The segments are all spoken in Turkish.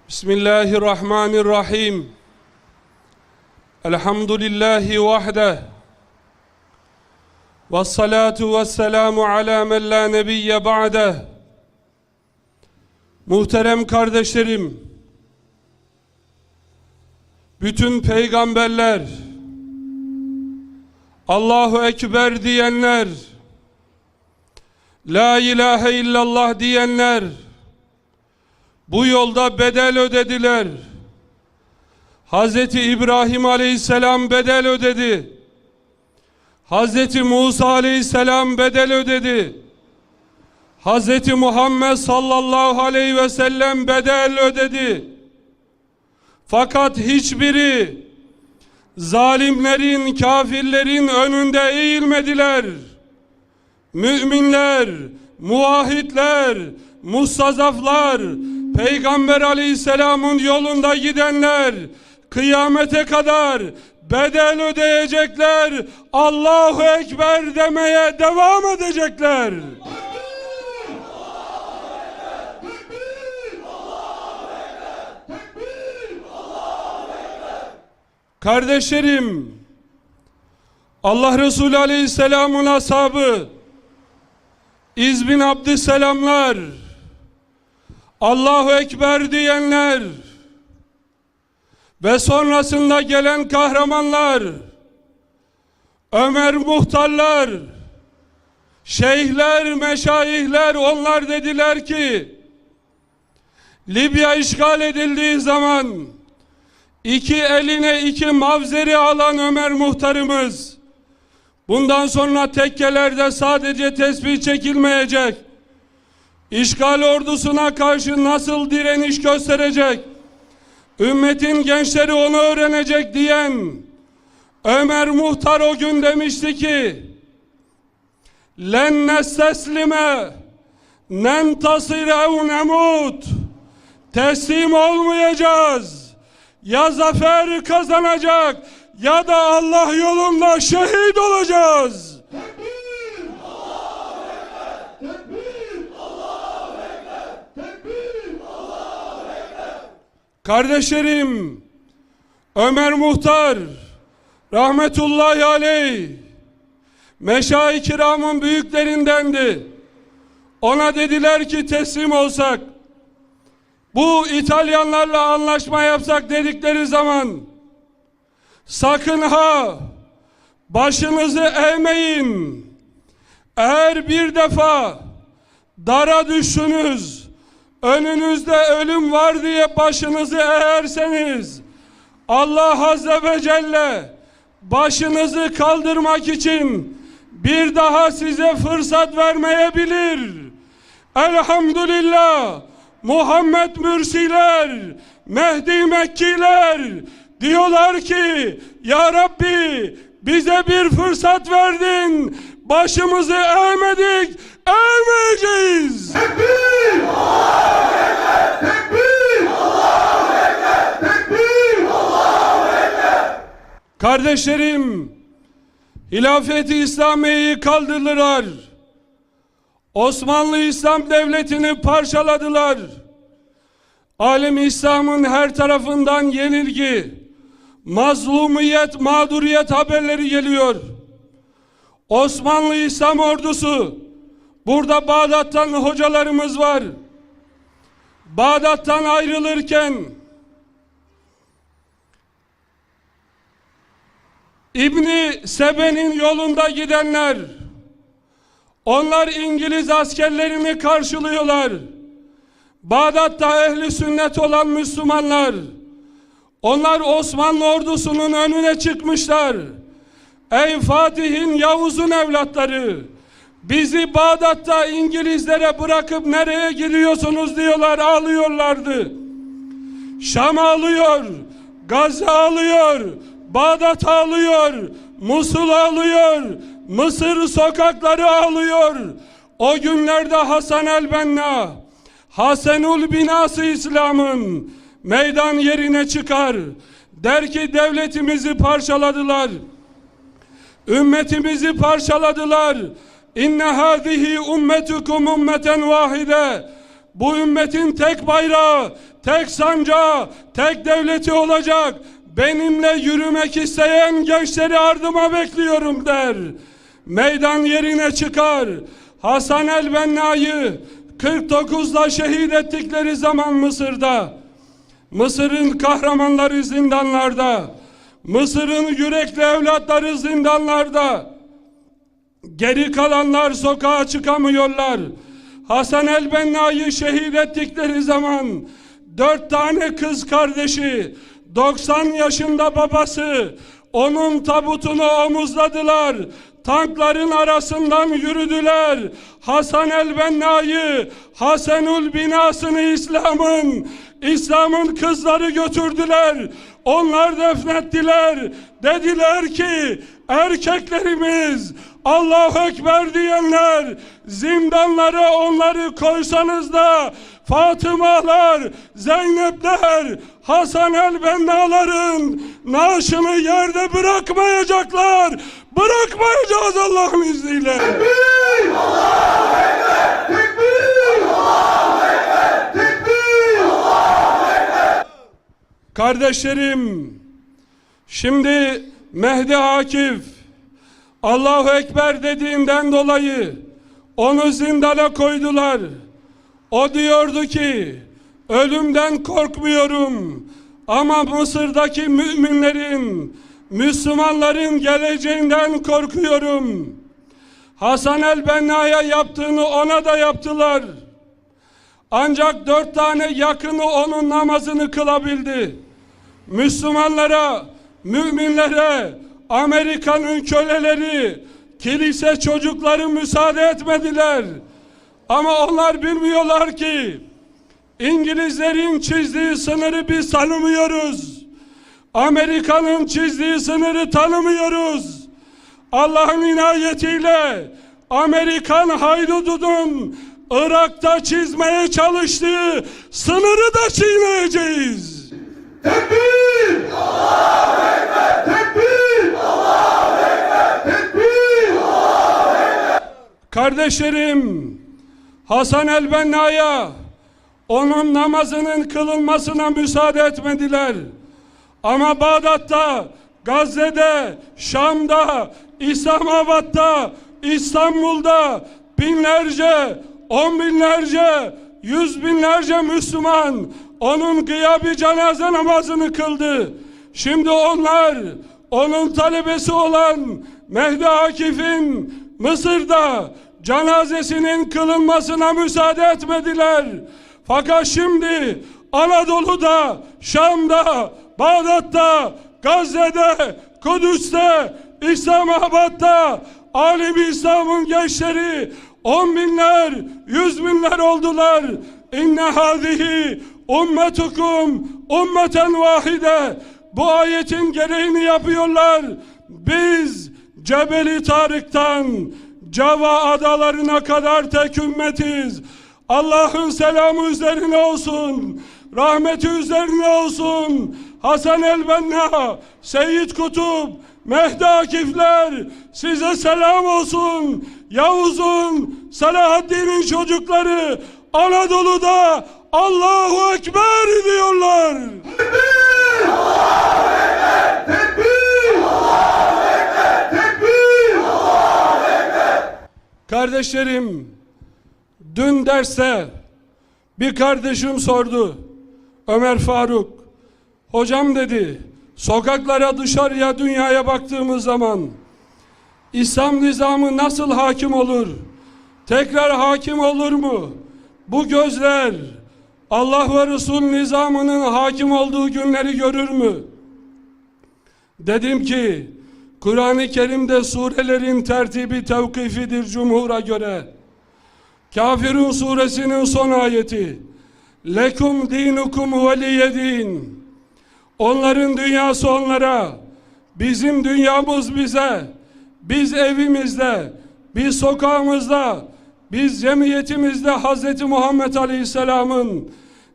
Bismillahirrahmanirrahim. Elhamdülillahi vahde. Vessalatu vesselamu ala men la nebiyye ba'de. Muhterem kardeşlerim, bütün peygamberler, Allahu Ekber diyenler, La ilahe illallah diyenler, bu yolda bedel ödediler. Hazreti İbrahim Aleyhisselam bedel ödedi. Hazreti Musa Aleyhisselam bedel ödedi. Hazreti Muhammed sallallahu aleyhi ve sellem bedel ödedi. Fakat hiçbiri zalimlerin, kafirlerin önünde eğilmediler. Müminler, muvahhidler, mustazaflar, Peygamber Aleyhisselam'ın yolunda gidenler kıyamete kadar bedel ödeyecekler. Allahu Ekber demeye devam edecekler. Kardeşlerim, Allah Resulü Aleyhisselam'ın ashabı İz bin Abdüsselamlar, Allahu Ekber diyenler ve sonrasında gelen kahramanlar, Ömer muhtarlar, şeyhler, meşayihler, onlar dediler ki Libya işgal edildiği zaman iki eline iki mavzeri alan Ömer muhtarımız bundan sonra tekkelerde sadece tesbih çekilmeyecek, İşgal ordusuna karşı nasıl direniş gösterecek, ümmetin gençleri onu öğrenecek diyen Ömer muhtar o gün demişti ki len nesteslime nentasir ev nemut, teslim olmayacağız, ya zafer kazanacak ya da Allah yolunda şehit olacağız. Kardeşlerim, Ömer muhtar rahmetullahi aleyh meşayih-i kiramın büyüklerindendi. Ona dediler ki teslim olsak, bu İtalyanlarla anlaşma yapsak dedikleri zaman sakın ha başınızı eğmeyin. Eğer bir defa dara düştünüz, önünüzde ölüm var diye başınızı eğerseniz Allah Azze ve Celle başınızı kaldırmak için bir daha size fırsat vermeyebilir. Elhamdülillah Muhammed Mürsiler, Mehdi Mekkiler diyorlar ki Ya Rabbi bize bir fırsat verdin, başımızı eğmedik, eğmeyeceğiz. Tekbir! Allahu Ekber! Tekbir! Allahu Ekber! Tekbir! Allahu Ekber! Kardeşlerim, Hilafeti İslamiye'yi kaldırdılar. Osmanlı İslam Devleti'ni parçaladılar. Alem İslam'ın her tarafından yenilgi, mazlumiyet, mağduriyet haberleri geliyor. Osmanlı İslam ordusu, burada Bağdat'tan hocalarımız var. Bağdat'tan ayrılırken İbni Sebe'nin yolunda gidenler, onlar İngiliz askerlerini karşılıyorlar. Bağdat'ta ehli sünnet olan Müslümanlar, onlar Osmanlı ordusunun önüne çıkmışlar. Ey Fatih'in, Yavuz'un evlatları, bizi Bağdat'ta İngilizlere bırakıp nereye gidiyorsunuz diyorlar, ağlıyorlardı. Şam ağlıyor, Gazze ağlıyor, Bağdat ağlıyor, Musul ağlıyor, Mısır sokakları ağlıyor. O günlerde Hasan el-Benna, Hasenul Binası İslam'ın meydan yerine çıkar. Der ki devletimizi parçaladılar, ümmetimizi parçaladılar. İnne hâzihi ummetukum ummeten vahide. bu ümmetin tek bayrağı, tek sancağı, tek devleti olacak. Benimle yürümek isteyen gençleri ardıma bekliyorum der. Meydan yerine çıkar. Hasan el-Benna'yı 49'da şehit ettikleri zaman Mısır'ın kahramanları zindanlarda, Mısır'ın yürekli evlatları zindanlarda, geri kalanlar sokağa çıkamıyorlar. Hasan el-Benna'yı şehit ettikleri zaman 4 tane kız kardeşi, 90 yaşında babası onun tabutunu omuzladılar. Tankların arasından yürüdüler. Hasan el-Benna'yı, Hasenül binasını İslam'ın kızları götürdüler. Onlar defnettiler. Dediler ki erkeklerimiz, Allahu Ekber diyenler, zindanlara onları koysanız da Fatımalar, Zeynepler, Hasan el-Benna'ların naaşını yerde bırakmayacaklar. Bırakmayacağız Allah'ın izniyle. Tekbir! Allahu Ekber! Tekbir! Allahu Ekber! Tekbir! Allahu Ekber! Kardeşlerim, şimdi Mehdi Akif Allahu Ekber dediğinden dolayı onu zindana koydular. O diyordu ki ölümden korkmuyorum ama Mısır'daki müminlerin, Müslümanların geleceğinden korkuyorum. Hasan el-Benna'ya yaptığını ona da yaptılar. Ancak 4 tane yakını onun namazını kılabildi. Müslümanlara, müminlere, Amerika'nın köleleri, kilise çocukları müsaade etmediler. Ama onlar bilmiyorlar ki İngilizlerin çizdiği sınırı biz tanımıyoruz. Amerika'nın çizdiği sınırı tanımıyoruz. Allah'ın inayetiyle Amerikan haydudunun Irak'ta çizmeye çalıştığı sınırı da çiğneyeceğiz. Tekbir! Allahu Ekber! Tekbir! Allahu Ekber! Tekbir! Allahu Ekber! Kardeşlerim, Hasan el-Benna'ya onun namazının kılınmasına müsaade etmediler. Ama Bağdat'ta, Gazze'de, Şam'da, İslamabad'da, İstanbul'da binlerce, 10 binlerce, 100 binlerce Müslüman onun gıyabi cenaze namazını kıldı. Şimdi onlar onun talebesi olan Mehdi Akif'in Mısır'da cenazesinin kılınmasına müsaade etmediler. Fakat şimdi Anadolu'da, Şam'da, Bağdat'ta, Gazze'de, Kudüs'te, İslamabad'da alim İslam'ın gençleri 10 binler, 100 binler oldular. İnne hâzihi ummetukum ummeten vahide. Bu ayetin gereğini yapıyorlar. Biz Cebeli Tarık'tan Cava adalarına kadar tek ümmetiz. Allah'ın selamı üzerine olsun. Rahmeti üzerine olsun. Hasan el-Benna, Seyyid Kutup, Mehdi Akifler size selam olsun. Yavuz'un, Selahaddin'in çocukları Anadolu'da Allahu Ekber diyorlar. Tekbir! Allahu Ekber! Tekbir! Allahu Ekber! Tekbir! Allahu Ekber! Kardeşlerim, dün derste bir kardeşim sordu. Ömer Faruk, hocam dedi, sokaklara, dışarıya, dünyaya baktığımız zaman İslam nizamı nasıl hakim olur? Tekrar hakim olur mu? Bu gözler Allah ve Resul nizamının hakim olduğu günleri görür mü? Dedim ki Kur'an-ı Kerim'de surelerin tertibi tevkifidir cumhura göre. Kafirun suresinin son ayeti. Lekum dinukum veliyedin. Onların dünyası onlara, bizim dünyamız bize. Biz evimizde, biz sokağımızda, biz cemiyetimizde Hz. Muhammed Aleyhisselam'ın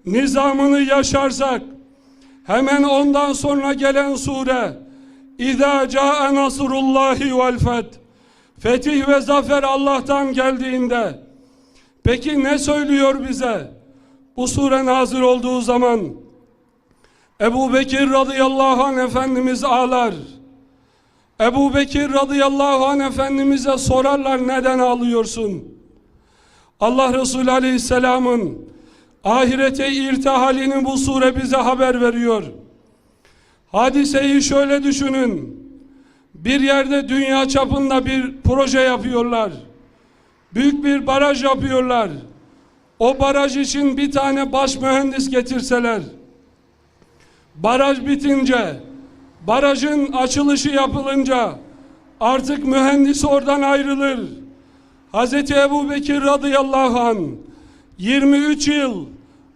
nizamını yaşarsak, hemen ondan sonra gelen sure İzâ câe nasrullâhi vel feth, fetih ve zafer Allah'tan geldiğinde, peki ne söylüyor bize? bu sure nazil olduğu zaman Ebu Bekir radıyallahu anh Efendimiz ağlar. Ebu Bekir radıyallahu anh Efendimiz'e sorarlar, neden ağlıyorsun? Allah Resulü aleyhisselamın ahirete irtihalini bu sure bize haber veriyor. Hadiseyi şöyle düşünün. Bir yerde dünya çapında bir proje yapıyorlar. Büyük bir baraj yapıyorlar. O baraj için bir tane baş mühendis getirseler, baraj bitince, barajın açılışı yapılınca artık mühendis oradan ayrılır. Hazreti Ebu Bekir radıyallahu anh 23 yıl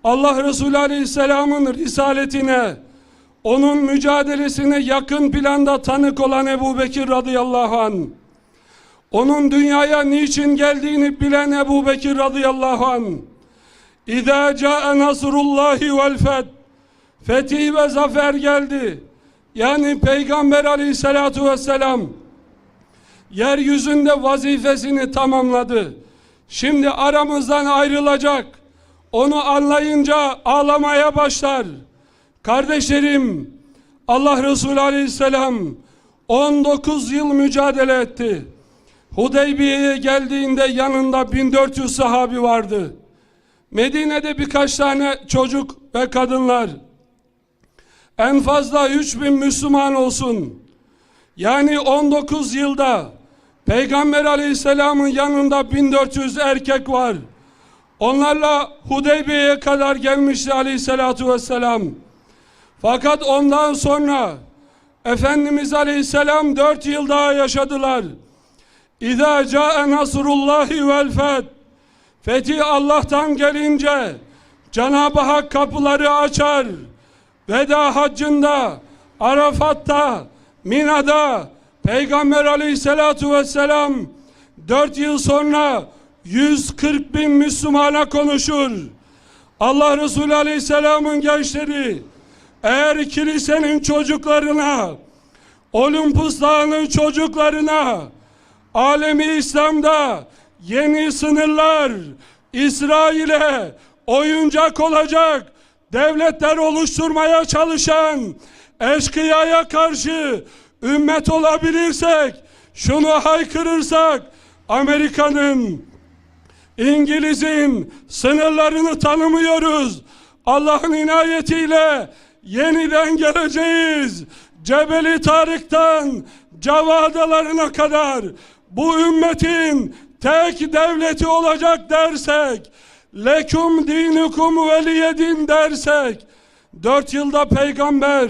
Allah Resulü aleyhisselamın risaletine, onun mücadelesine yakın planda tanık olan Ebu Bekir radıyallahu anh, onun dünyaya niçin geldiğini bilen Ebu Bekir radıyallahu anh, İzâ câe nasrullâhi vel feth, fetih ve zafer geldi. Yani Peygamber aleyhissalatu vesselam yeryüzünde vazifesini tamamladı. Şimdi aramızdan ayrılacak. Onu anlayınca ağlamaya başlar. Kardeşlerim, Allah Resulü aleyhisselam 19 yıl mücadele etti. Hudeybiye'ye geldiğinde yanında 1400 sahabi vardı. Medine'de birkaç tane çocuk ve kadınlar. En fazla 3000 Müslüman olsun. Yani 19 yılda Peygamber aleyhisselamın yanında 1400 erkek var. Onlarla Hudeybiye'ye kadar gelmişti aleyhissalatu vesselam. Fakat ondan sonra Efendimiz aleyhisselam 4 yıl daha yaşadılar. İzâ câe nasrullâhi vel feth, fetih Allah'tan gelince Cenab-ı Hak kapıları açar. Veda haccında, Arafat'ta, Mina'da Peygamber aleyhissalatu vesselam 4 yıl sonra 140 bin Müslümana konuşur. Allah Resulü aleyhisselamın gençleri eğer kilisenin çocuklarına, Olimpus Dağı'nın çocuklarına, alemi İslam'da yeni sınırlar, İsrail'e oyuncak olacak devletler oluşturmaya çalışan eşkıyaya karşı ümmet olabilirsek, şunu haykırırsak, Amerika'nın, İngiliz'in sınırlarını tanımıyoruz. Allah'ın inayetiyle yeniden geleceğiz. Cebeli Tarık'tan Cava Adalarına kadar bu ümmetin tek devleti olacak dersek, leküm dinukum veliyedin dersek, 4 yılda Peygamber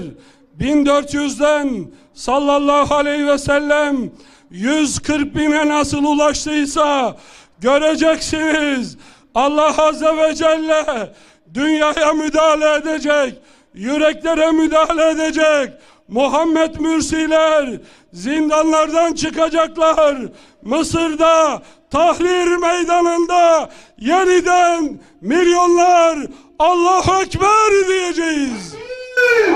1400'den sallallahu aleyhi ve sellem 140 bine nasıl ulaştıysa göreceksiniz. Allah azze ve celle dünyaya müdahale edecek, yüreklere müdahale edecek. Muhammed Mürsiler zindanlardan çıkacaklar. Mısır'da Tahrir Meydanı'nda yeniden milyonlar Allahu Ekber diyeceğiz.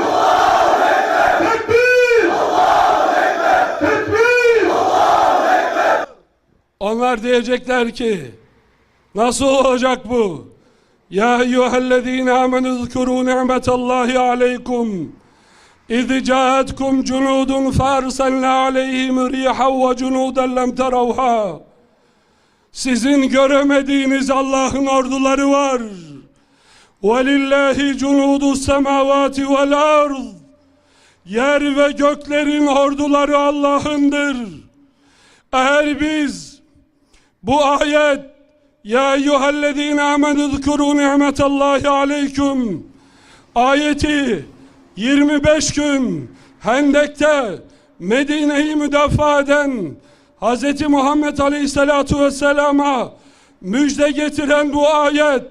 Allahu Ekber! Tekbir! Allahu Ekber! Tekbir! Allahu Ekber! Onlar diyecekler ki, nasıl olacak bu? Ya eyyühellezine amenü zkurû ni'metallahi aleykum İz câetkum cunûdun fârselnâ aleyhim rîhan ve cunûden lem teravhâ. Sizin göremediğiniz Allah'ın orduları var. وَلِلَّهِ جُنُودُ السَّمَاوَاتِ وَالْاَرْضِ. Yer ve göklerin orduları Allah'ındır. Eğer biz bu ayet Ya eyyühellezine amenü zkurû ni'metallahi aleyküm ayeti 25 gün Hendek'te Medine'yi müdafaa eden Hz. Muhammed Aleyhisselatu Vesselam'a müjde getiren bu ayet,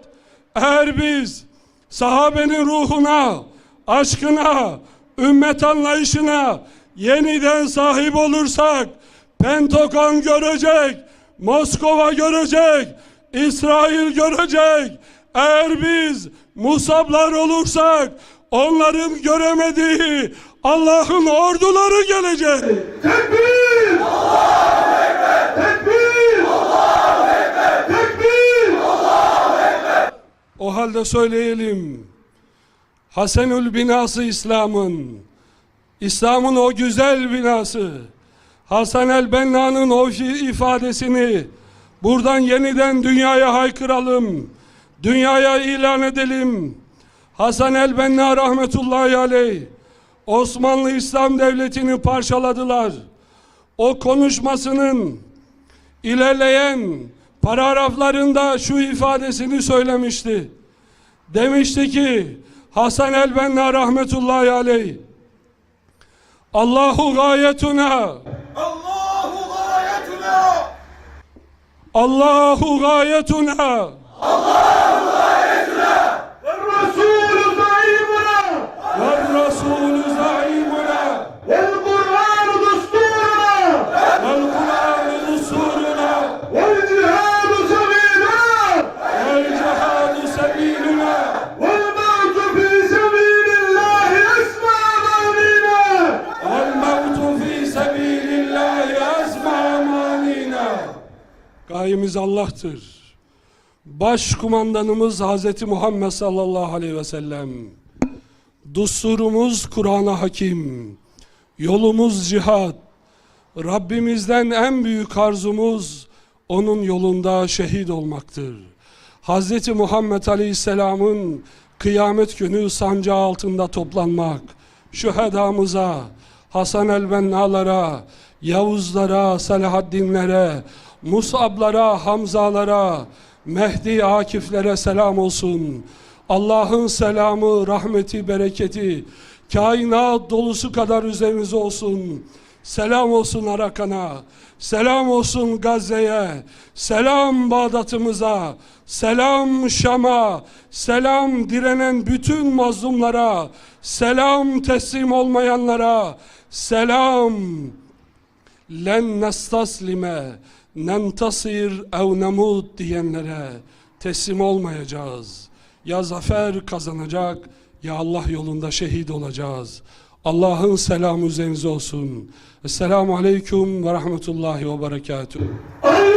eğer biz sahabenin ruhuna, aşkına, ümmet anlayışına yeniden sahip olursak, Pentagon görecek, Moskova görecek, İsrail görecek. Eğer biz Musablar olursak, onların göremediği Allah'ın orduları gelecek. Tekbir! Allahu Ekber! Tekbir! Allahu Ekber! Tekbir! Allahu Ekber! O halde söyleyelim. Hasenül binası İslam'ın o güzel binası. Hasan el-Benna'nın o ifadesini buradan yeniden dünyaya haykıralım. Dünyaya ilan edelim. Hasan el-Benna rahmetullahi aleyh Osmanlı İslam Devleti'ni parçaladılar. O konuşmasının ilerleyen paragraflarında şu ifadesini söylemişti. Demişti ki Hasan el-Benna rahmetullahi aleyh, Allahu gayetuna, Allahu gayetuna, Allahu gayetuna, Allahu gayetuna, ve Resulü zaimuna, ve Resulü zaimuna, vel Kur'an dusturuna, vel Kur'an dusuruna, vel cihadu sebiluna, vel cihadu sebiluna, vel mevtu fi sebilillahi esma amanina. vel mevtu fi sebilillahi azma amanina. Gayemiz Allah'tır. Başkumandanımız Hazreti Muhammed sallallahu aleyhi ve sellem. Dusturumuz Kur'an-ı Hakim. Yolumuz cihat. Rabbimizden en büyük arzumuz onun yolunda şehit olmaktır. Hazreti Muhammed Aleyhisselam'ın kıyamet günü sancağı altında toplanmak, şühedamıza, Hasan el-Benna'lara, Yavuzlara, Selahaddinlere, Musab'lara, Hamzalara, Mehdi Akif'lere selam olsun. Allah'ın selamı, rahmeti, bereketi, kainat dolusu kadar üzerinize olsun. Selam olsun Arakan'a, selam olsun Gazze'ye, selam Bağdat'ımıza, selam Şam'a, selam direnen bütün mazlumlara, selam teslim olmayanlara, selam. Len nestaslime, nentasir ev nemut diyenlere teslim olmayacağız. Ya zafer kazanacak ya Allah yolunda şehit olacağız. Allah'ın selamı üzerinize olsun. Esselamu aleyküm ve rahmetullahi ve berekatuhu. Allah